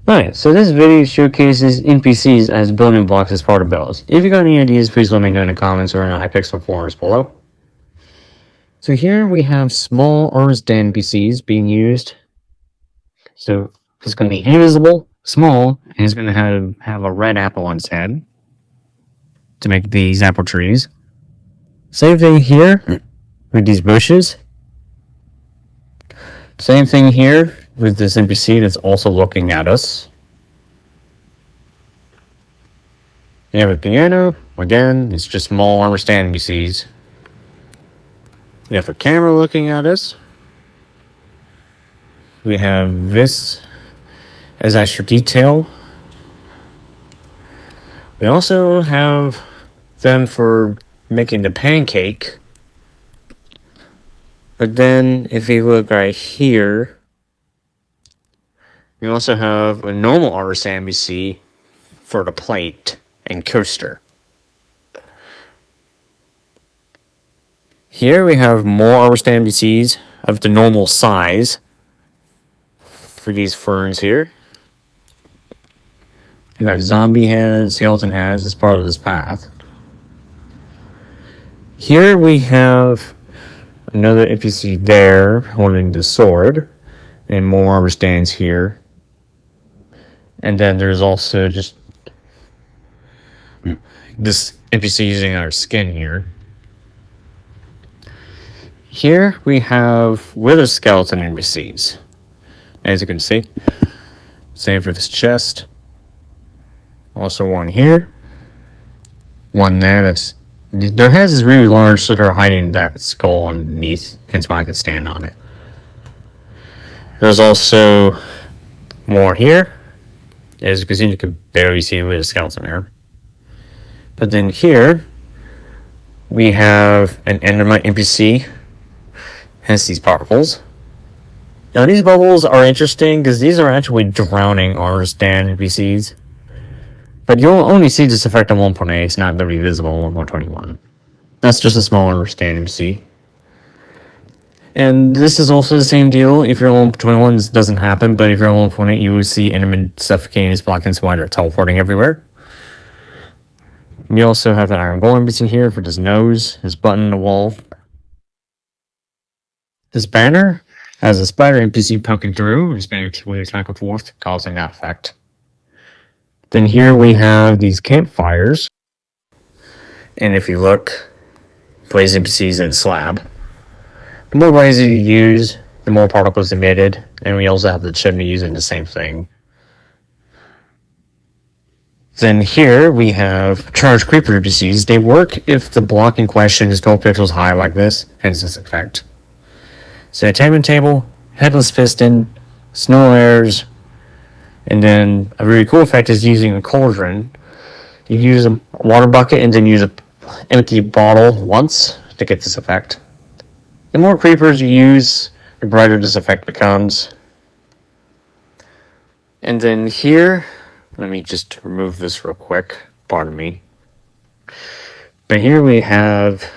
Alright, so this video showcases NPCs as building blocks as part of builds. If you got any ideas, please let me know in the comments or in the Hypixel forums below. So here we have small artist NPCs being used. So it's going to be invisible, small, and it's going to have a red apple on its head to make these apple trees. Same thing here with these bushes. Same thing here with this NPC that's also looking at us. You have a piano. Again, it's just small armor stand NPCs. We have a camera looking at us. We have this as extra detail. We also have them for making the pancake. But then, if you look right here, we also have a normal artist NPC for the plate and coaster. Here we have more artist NPCs of the normal size for these ferns here. We got zombie heads, skeleton heads as part of this path. Here we have another NPC there holding the sword, and more armor stands here. And then there's also just this NPC using our skin here. Here we have wither skeleton NPCs, as you can see. Same for this chest. Also one here. One there their heads is really large, so they're hiding that skull underneath, hence why I can stand on it. There's also more here. As you can see, you can barely see with a skeleton there. But then here, we have an endermite NPC, hence these particles. Now these bubbles are interesting because these are actually drowning armor stand NPCs. But you'll only see this effect on 1.8, it's not very visible on 121. That's just a small armor stand NPC. And this is also the same deal. If you're on 121, this doesn't happen, but if you're on 1.8, you will see endermen suffocating his block, and why they're teleporting everywhere. We also have an iron golem NPC here for his nose, his button on the wall. This banner has a spider NPC poking through, his banner will attack with force, causing that effect. Then here we have these campfires. And if you look, blaze NPCs in slab. The more blazes you use, the more particles emitted. And we also have the chimney using the same thing. Then here we have charged creeper NPCs. They work if the block in question is 12 pixels high like this, hence this effect. So attainment table, headless piston, snow layers, and then a really cool effect is using a cauldron. You use a water bucket and then use an empty bottle once to get this effect. The more creepers you use, the brighter this effect becomes. And then here, let me just remove this real quick, pardon me. But here we have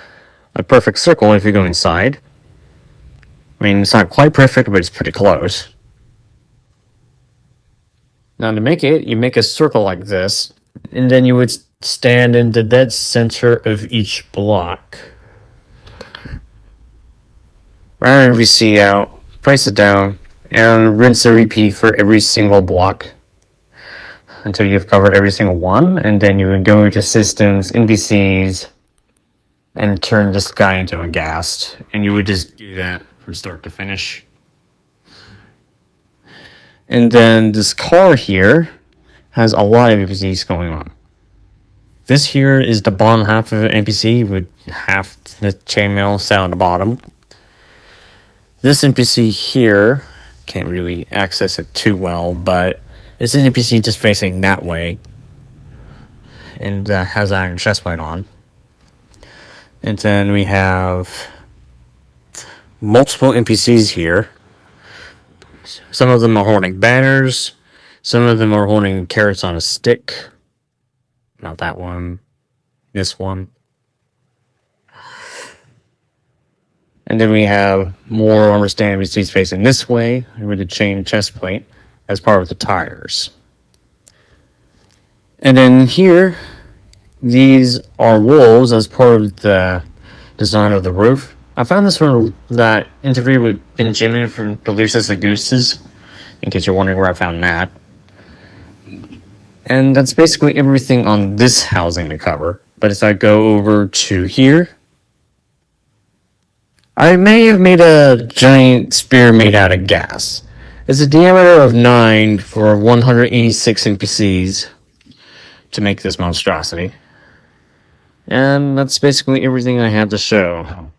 a perfect circle if you go inside. I mean, it's not quite perfect, but it's pretty close. Now to make it, you make a circle like this, and then you would stand in the dead center of each block. Round NPC out, place it down, and rinse and repeat for every single block until you've covered every single one, and then you would go into systems, NPCs, and turn this guy into a ghast, and you would just do that from start to finish. And then this car here has a lot of NPCs going on. This here is the bottom half of an NPC with half the chainmail set on the bottom. This NPC here, can't really access it too well, but it's an NPC just facing that way. And has iron chestplate on. And then we have multiple NPCs here. Some of them are holding banners. Some of them are holding carrots on a stick. Not that one. This one. And then we have more armor stand NPCs facing this way with the chain chest plate as part of the tires. And then here, these are wolves as part of the design of the roof. I found this from that interview with Benjamin from the Lucis and Gooses, in case you're wondering where I found that. And that's basically everything on this housing to cover. But as I go over to here, I may have made a giant spear made out of gas. It's a diameter of 9 for 186 NPCs to make this monstrosity. And that's basically everything I have to show.